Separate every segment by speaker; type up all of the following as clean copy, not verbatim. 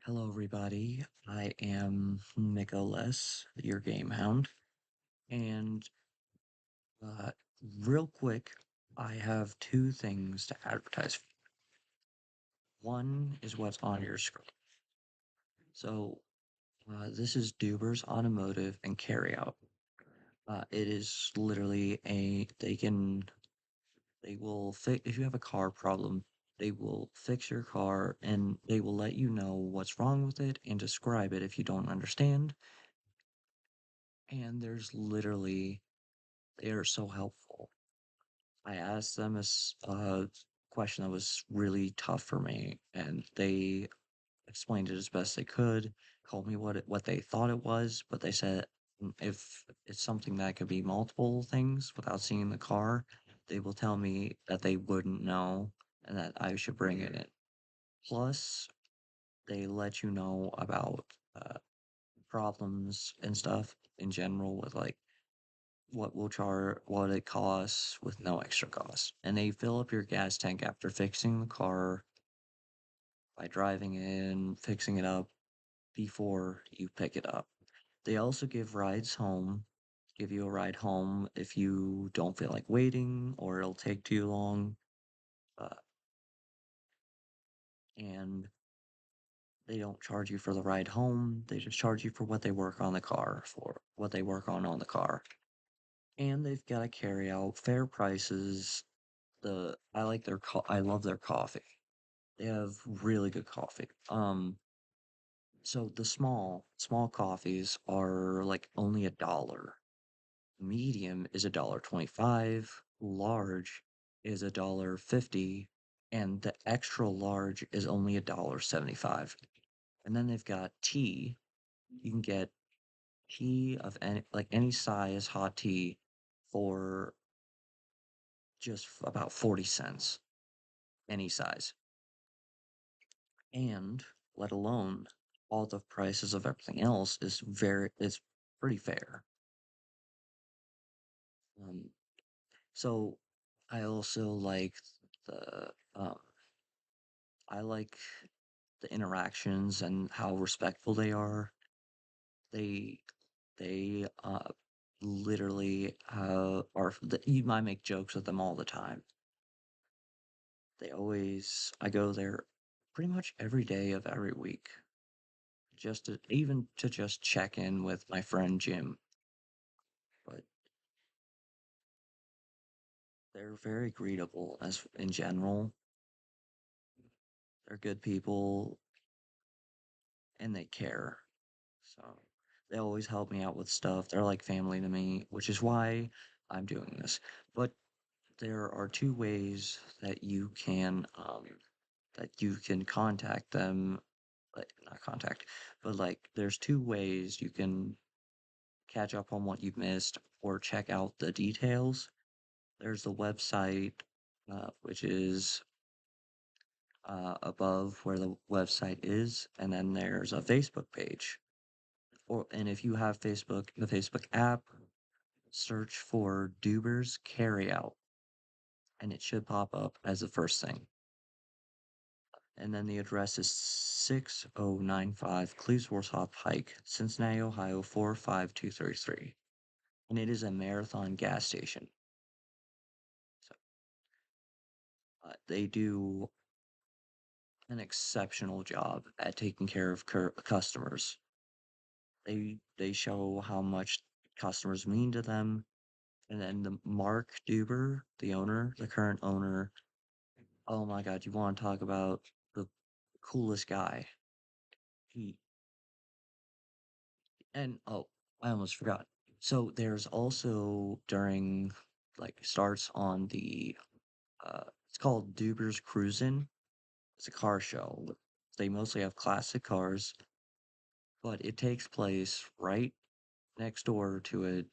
Speaker 1: Hello, everybody. I am MIK-O-LESS, your game hound. And uh, real quick, I have two things to advertise. One is what's on your screen. So, this is Duber's Automotive and Carryout. It is literally they will fix, if you have a car problem, they will fix your car and they will let you know what's wrong with it and describe it if you don't understand. And they are so helpful. I asked them a question that was really tough for me, and they explained it as best they could, told me what they thought it was, but they said if it's something that could be multiple things without seeing the car, they will tell me that they wouldn't know and that I should bring it in. Plus, they let you know about problems and stuff in general with like what it costs with no extra cost. And they fill up your gas tank after fixing the car by driving in, fixing it up before you pick it up. They also give rides home, give you a ride home if you don't feel like waiting or it'll take too long. Uh, and they don't charge you for the ride home. They just charge you for what they work on the car, for what they work on the car. And they've got to carry out fair prices. I love their coffee. They have really good coffee. So the small coffees are like only $1. Medium is $1.25. Large is $1.50, and the extra large is only $1.75. And then they've got tea. You can get tea of any size hot tea for just about 40 cents, any size. And let alone all the prices of everything else is pretty fair. Um, so I also the um, I like the interactions and how respectful they are. They they literally you might make jokes with them all the time. I go there pretty much every day of every week even to just check in with my friend Jim. But they're very greetable as in general. They're good people and they care. So they always help me out with stuff. They're like family to me, which is why I'm doing this. But there are two ways that you can contact them, like not contact, but like there's two ways you can catch up on what you've missed or check out the details. There's the website, which is above where the website is, and then there's a Facebook page. And if you have Facebook, the Facebook app, search for Duber's Carryout, and it should pop up as the first thing. And then the address is 6095 Cleve's Pike, Cincinnati, Ohio 45233. And it is a marathon gas station. So they do an exceptional job at taking care of customers. They show how much customers mean to them. And then the Mark Duber, the current owner, oh my God, you want to talk about the coolest guy. He and oh, I almost forgot. So there's also starts on it's called Duber's Cruisin'. It's a car show. They mostly have classic cars, but it takes place right next door to it,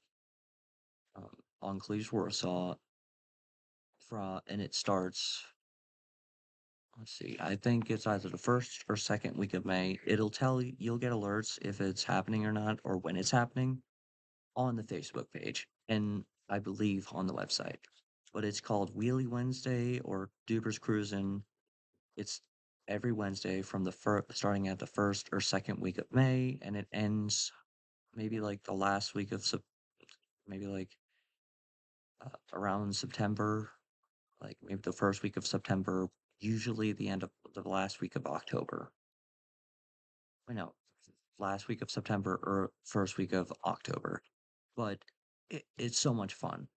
Speaker 1: on Cleves Warsaw. And it starts. Let's see. I think it's either the first or second week of May. You'll get alerts if it's happening or not, or when it's happening on the Facebook page, and I believe on the website. But it's called Wheelie Wednesday or Duper's Cruisin'. It's every Wednesday from the starting at the first or second week of May, and it ends maybe like the last week of maybe like around September, like maybe the first week of September, usually the end of the last week of October. I know, last week of September or first week of October, but it's so much fun.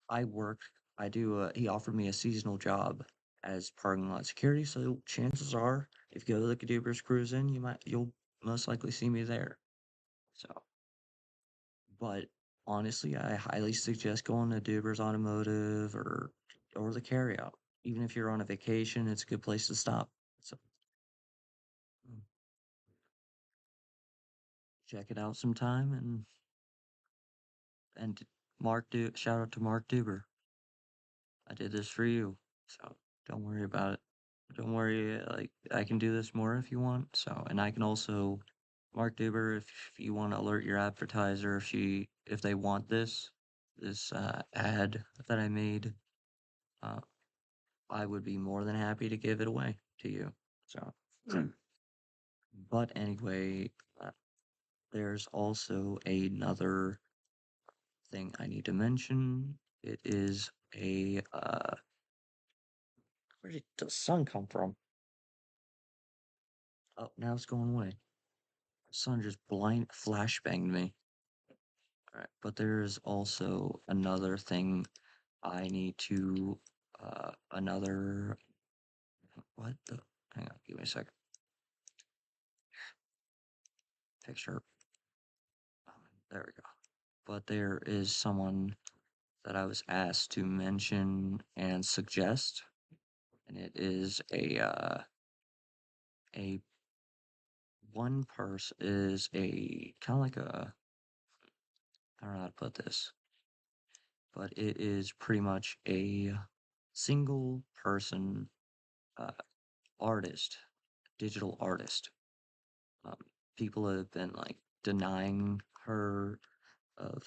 Speaker 1: I work, I do, he offered me a seasonal job as parking lot security, so chances are, if you go to the Cadubers Cruise-In, you'll most likely see me there. So, but honestly, I highly suggest going to Dubers Automotive or the carryout. Even if you're on a vacation, it's a good place to stop. So, mm, check it out sometime and shout out to Mark Duber. I did this for you, so don't worry about it. Don't worry, like I can do this more if you want. So, and I can also Mark Duber if you want to alert your advertiser if they want this ad that I made, uh, I would be more than happy to give it away to you. So, but anyway, uh, there's also another thing I need to mention. It is where did the sun come from? Oh, now it's going away. The sun just blind flashbanged me. All right, but there's also another thing I need to, another, what the, hang on, give me a second. Picture, there we go. But there is someone that I was asked to mention and suggest, and it is a one person is a kind of like I don't know how to put this, but it is pretty much a single person uh, artist, digital artist. Um, People have been like denying her of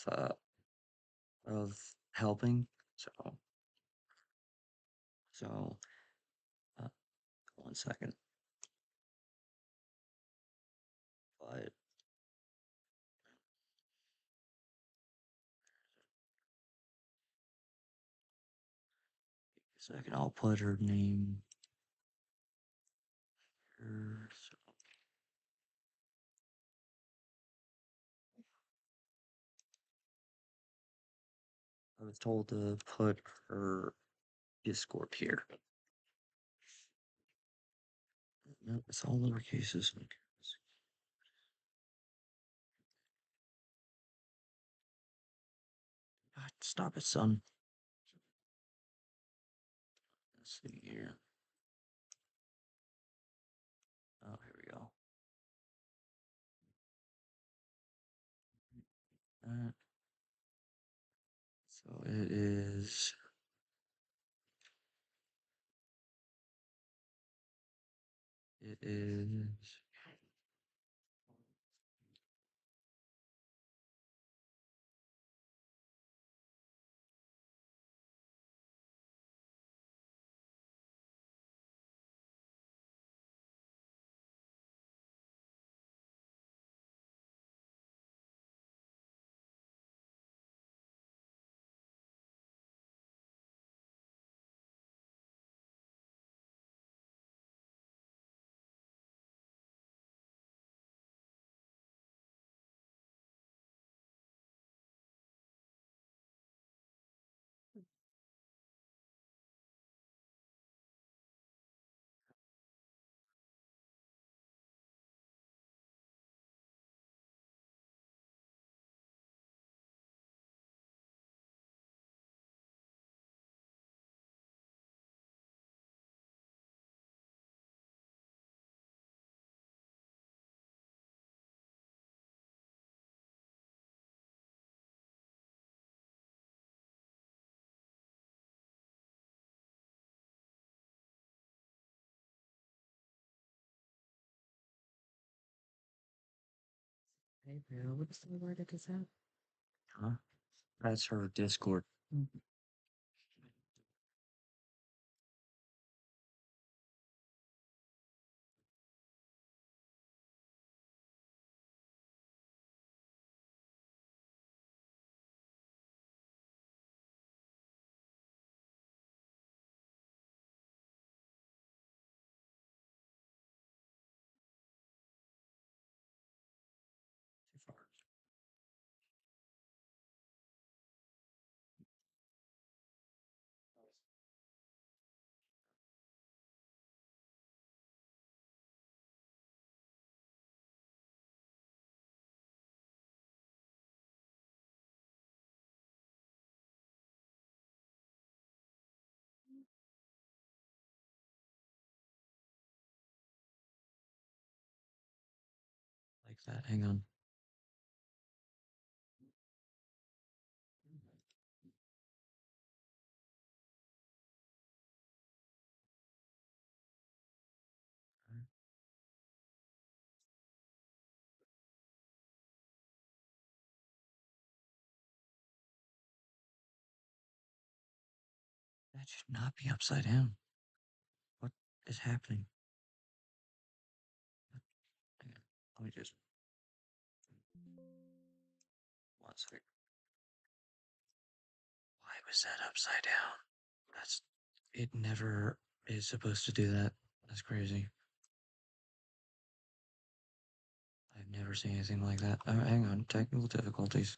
Speaker 1: helping. So so uh, one second, but a second, I'll put her name here. So I was told to put her Discord here. No, it's all lower cases. God, stop it, son. Let's see here. Oh, here we go. Uh, so it is, hey, bro, what's the word it is that? Huh? That's her Discord. Hang on. That should not be upside down. What is happening? Hang on. Let me just 1 second. Why was that upside down? That's it never is supposed to do that. That's crazy. I've never seen anything like that. Hang on, technical difficulties.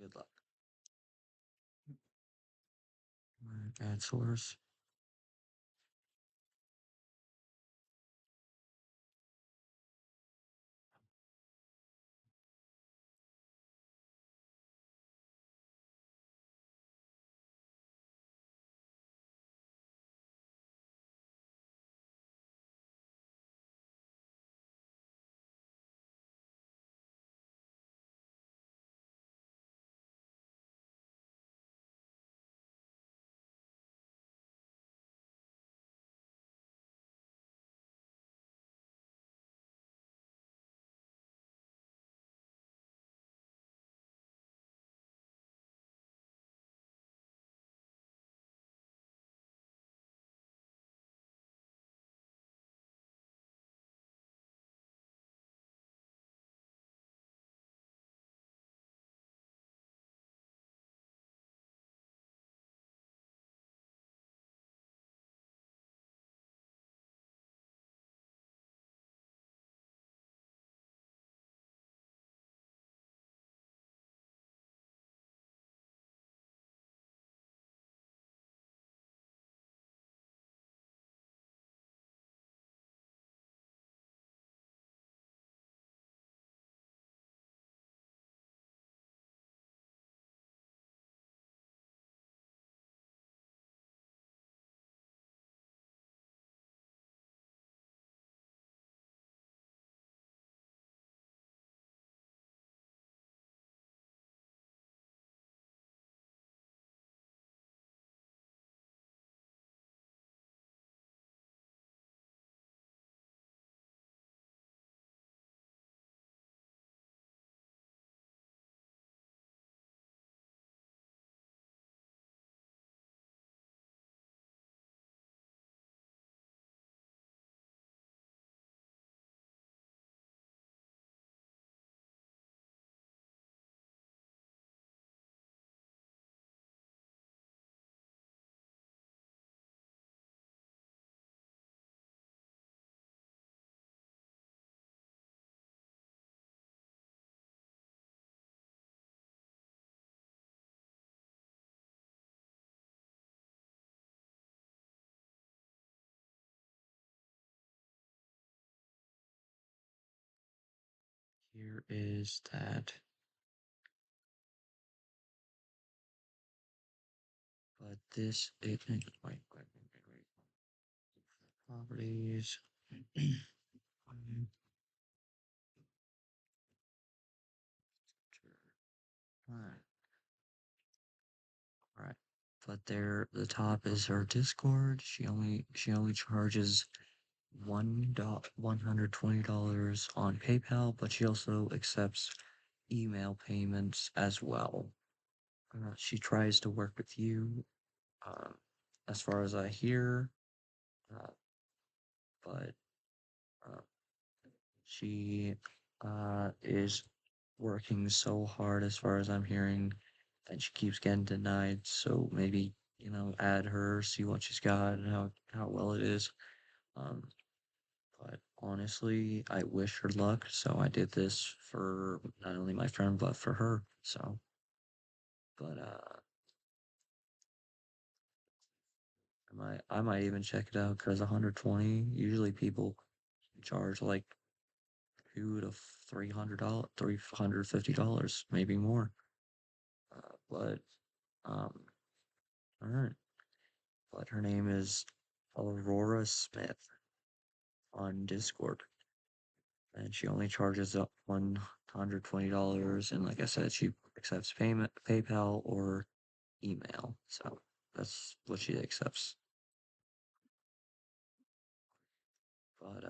Speaker 1: Good luck. Add source. Here is that. But this it wait. Properties. Alright. Alright. But there the top is her Discord. She only charges $120 on PayPal, but she also accepts email payments as well. She tries to work with you, uh, as far as I hear, uh, but uh, she is working so hard, as far as I'm hearing, and she keeps getting denied. So maybe add her, see what she's got, and how well it is. Um, But honestly, I wish her luck, so I did this for not only my friend but for her. So, but I might even check it out because 120. Usually people charge like $200 to $300, $350, maybe more. But all right. But her name is Aurora Smith on Discord, and she only charges up $120. And like I said, she accepts payment, PayPal or email. So that's what she accepts. But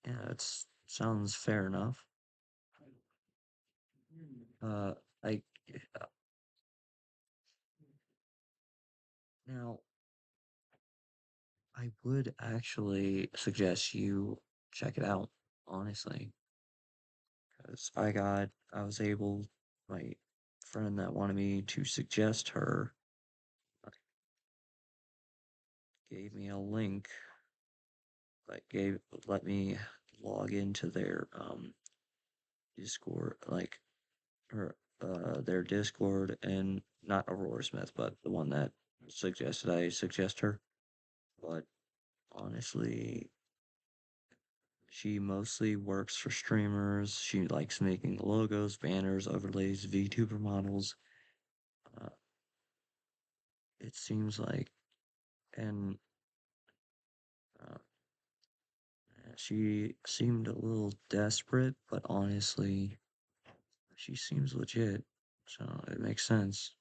Speaker 1: yeah, it sounds fair enough. Uh, I uh, now I would actually suggest you check it out, honestly, because I was able, my friend that wanted me to suggest her uh, gave me a link let me log into their Discord, like or their Discord, and not Aurora Smith, but the one that suggested I suggest her. But honestly, she mostly works for streamers. She likes making logos, banners, overlays, VTuber models. Uh, it seems like, and uh, she seemed a little desperate, but honestly, she seems legit, so it makes sense.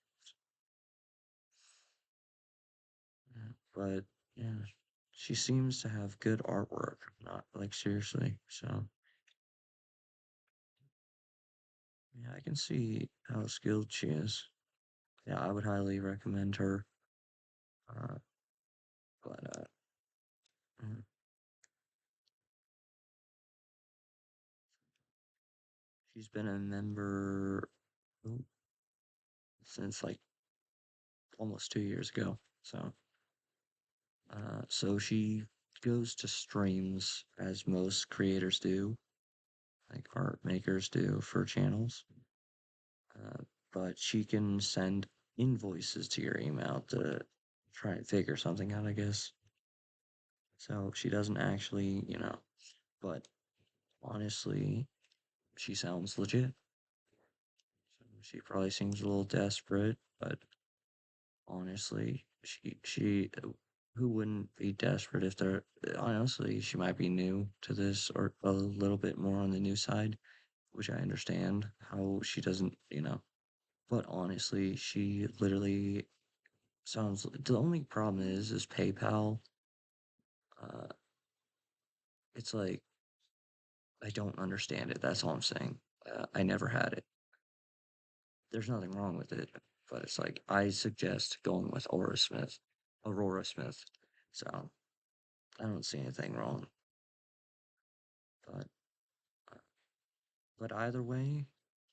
Speaker 1: But yeah, she seems to have good artwork, not like seriously. So yeah, I can see how skilled she is. Yeah, I would highly recommend her. Uh, but mm, she's been a member oh, since like almost 2 years ago. So she goes to streams as most creators do, like art makers do for channels. Uh, but she can send invoices to your email to try and figure something out, I guess. So she doesn't actually, but honestly, she sounds legit. So she probably seems a little desperate, but honestly, who wouldn't be desperate if they're, honestly, she might be new to this or a little bit more on the new side, which I understand how she doesn't, but honestly, she literally sounds, the only problem is PayPal. Uh, it's like, I don't understand it. That's all I'm saying. I never had it. There's nothing wrong with it, but it's like I suggest going with Aura Smith, Aurora Smith. So I don't see anything wrong. But either way,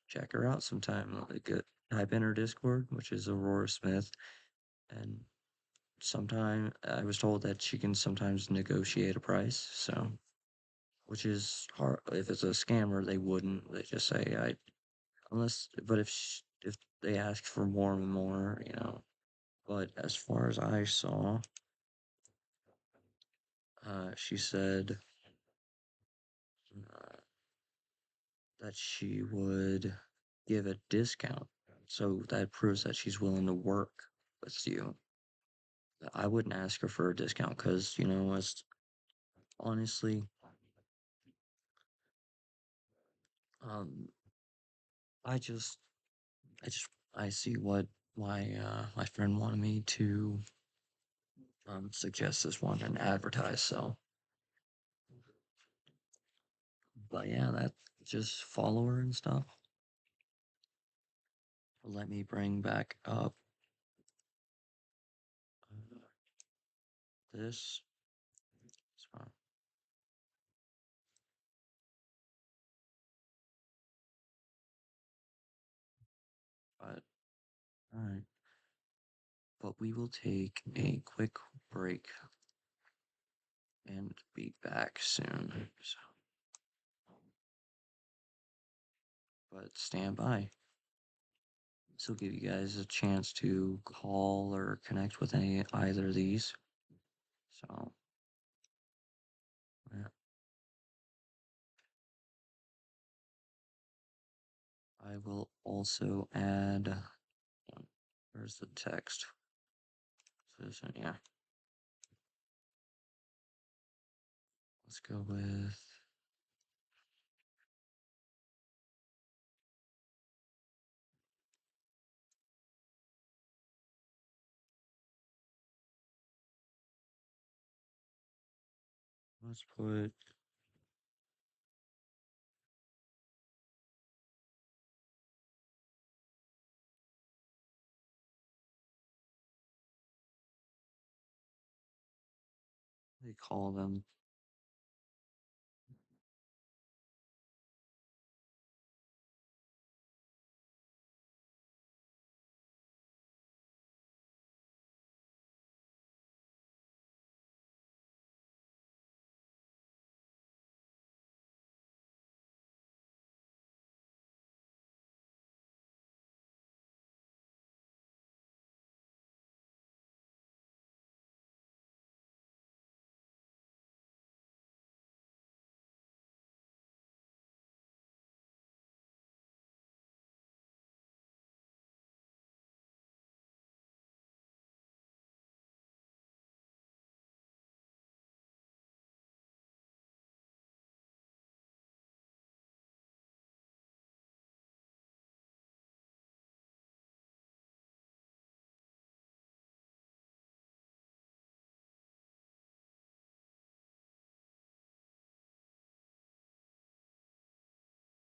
Speaker 1: check her out sometime. Like type in her Discord, which is Aurora Smith, and sometime I was told that she can sometimes negotiate a price. So which is hard. If it's a scammer, they wouldn't. They just say I unless. But if they ask for more and more, But as far as I saw, she said uh, that she would give a discount. So that proves that she's willing to work with you. I wouldn't ask her for a discount because, as honestly, um, I just, I just, I see what my friend wanted me to suggest this one and advertise. So, but yeah, that just follow her and stuff. Let me bring back up uh, this. So, but all right, but we will take a quick break and be back soon. So, but stand by. This will give you guys a chance to call or connect with either of these. So, yeah, I will also add. Where's the text? So yeah. Let's go with. Let's put. They call them.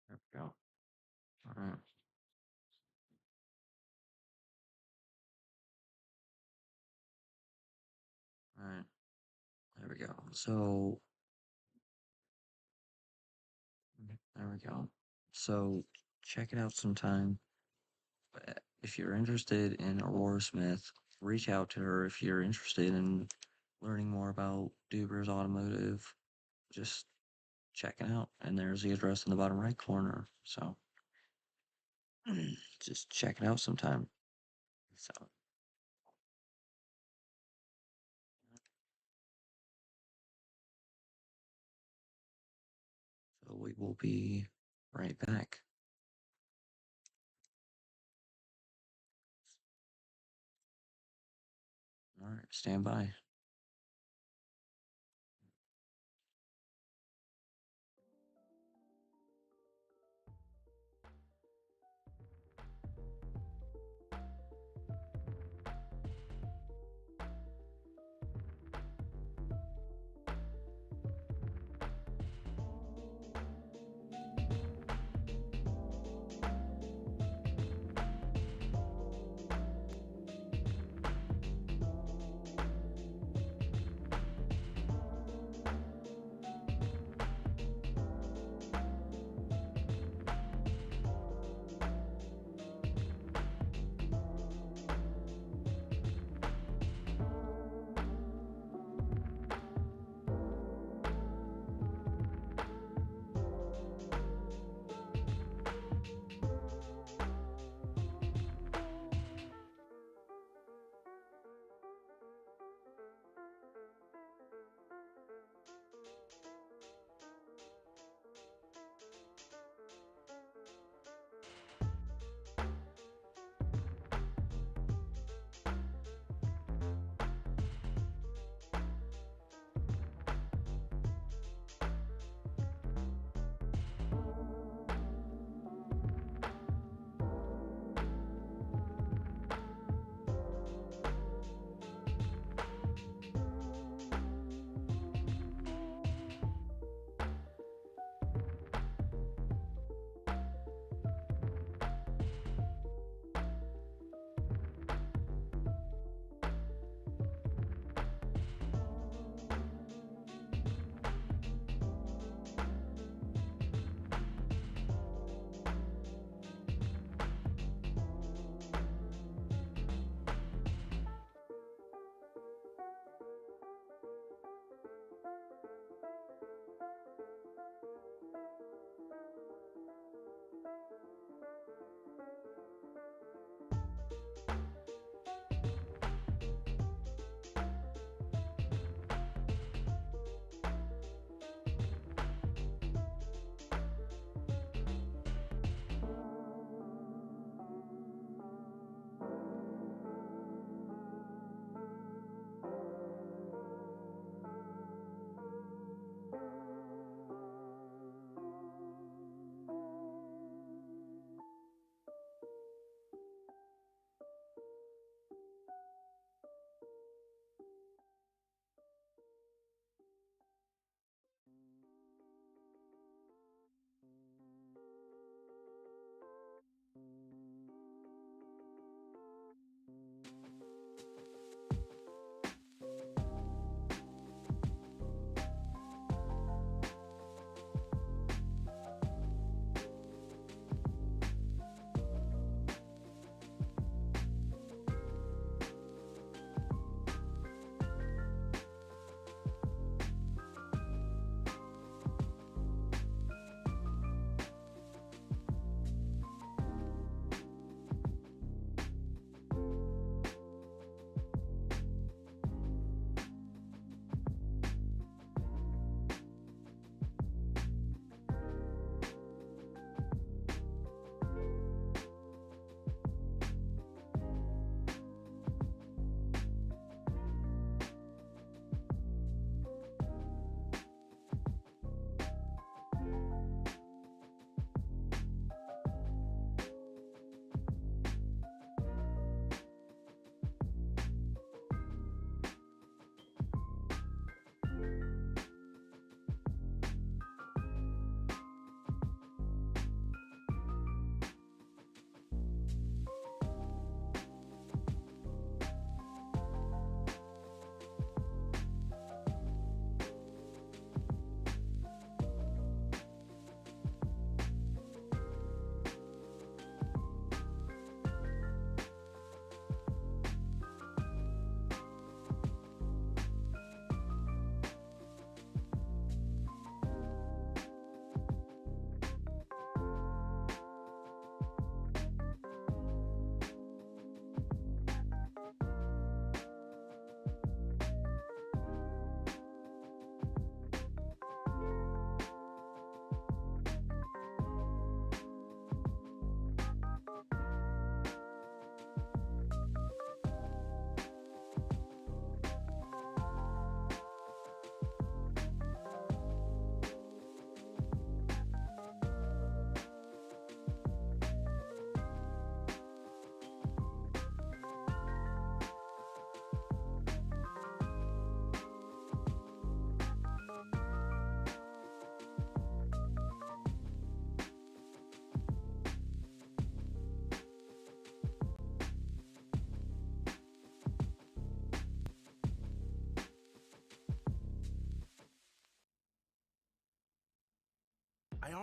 Speaker 1: There we go. All right. All right. There we go. So there we go. So check it out sometime. If you're interested in Aurora Smith, reach out to her. If you're interested in learning more about Duber's Automotive, just check it out. And there's the address in the bottom right corner. So just check it out sometime. So, so we will be right back. All right, stand by.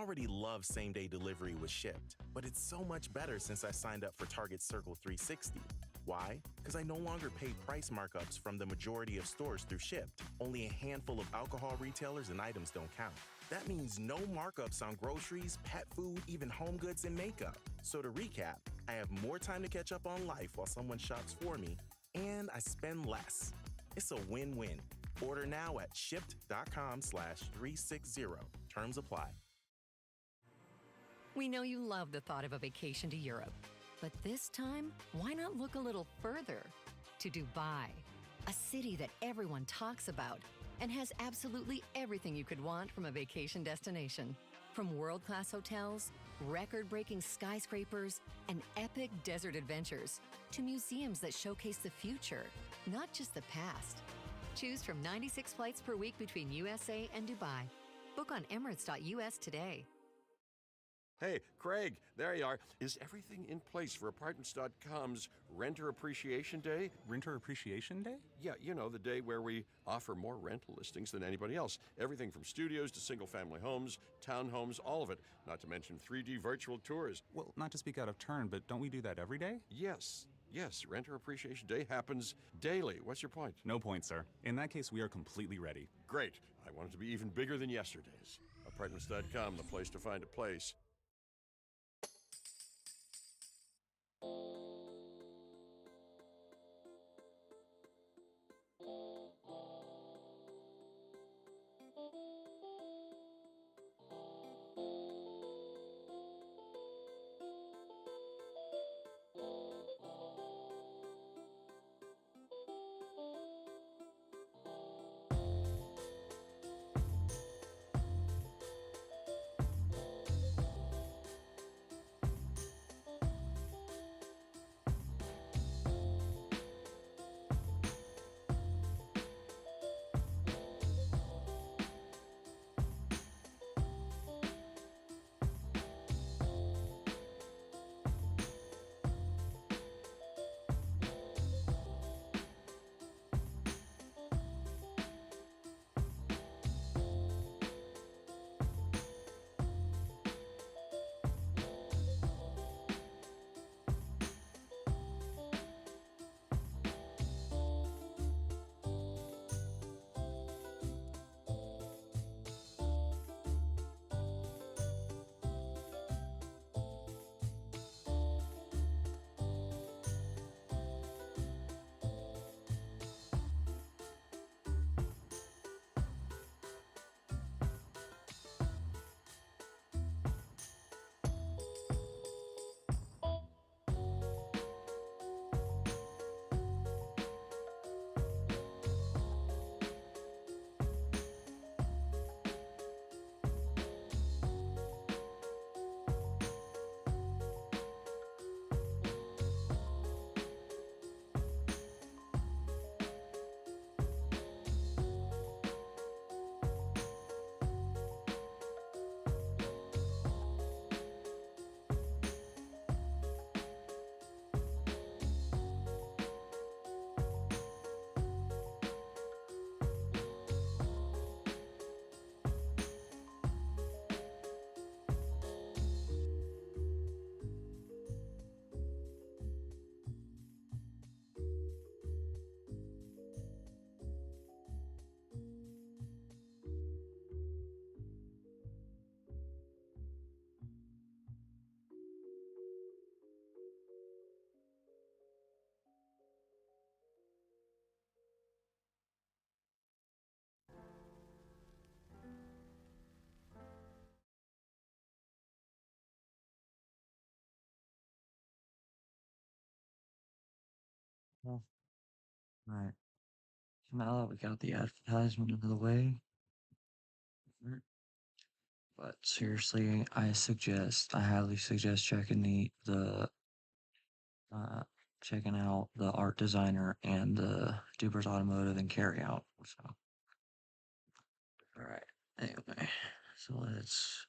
Speaker 2: already love same-day delivery with Shipped, but it's so much better since I signed up for Target's Circle 360. Why? Because I no longer pay price markups from the majority of stores through Shipped. Only a handful of alcohol retailers and items don't count. That means no markups on groceries, pet food, even home goods and makeup. So to recap, I have more time to catch up on life while someone shops for me, and I spend less. It's a win-win. Order now at shipped.com/360. Terms apply.
Speaker 3: We know you love the thought of a vacation to Europe, but this time, why not look a little further? To Dubai, a city that everyone talks about and has absolutely everything you could want from a vacation destination. From world-class hotels, record-breaking skyscrapers, and epic desert adventures, to museums that showcase the future, not just the past. Choose from 96 flights per week between USA and Dubai. Book on Emirates.us today.
Speaker 4: Hey, Craig, there you are. Is everything in place for Apartments.com's Renter Appreciation Day?
Speaker 5: Renter Appreciation Day?
Speaker 4: Yeah, you know, the day where we offer more rental listings than anybody else. Everything from studios to single-family homes, townhomes, all of it. Not to mention 3D virtual tours.
Speaker 5: Well, not to speak out of turn, but don't we do that every day?
Speaker 4: Yes, Renter Appreciation Day happens daily. What's your point?
Speaker 5: No point, sir. In that case, we are completely ready.
Speaker 4: Great. I want it to be even bigger than yesterday's. Apartments.com, the place to find a place.
Speaker 1: Well, right. So now that we got the advertisement out of the way, but seriously, I highly suggest uh, checking out the art designer and the Duper's Automotive and Carryout. So, all right. Anyway, so let's.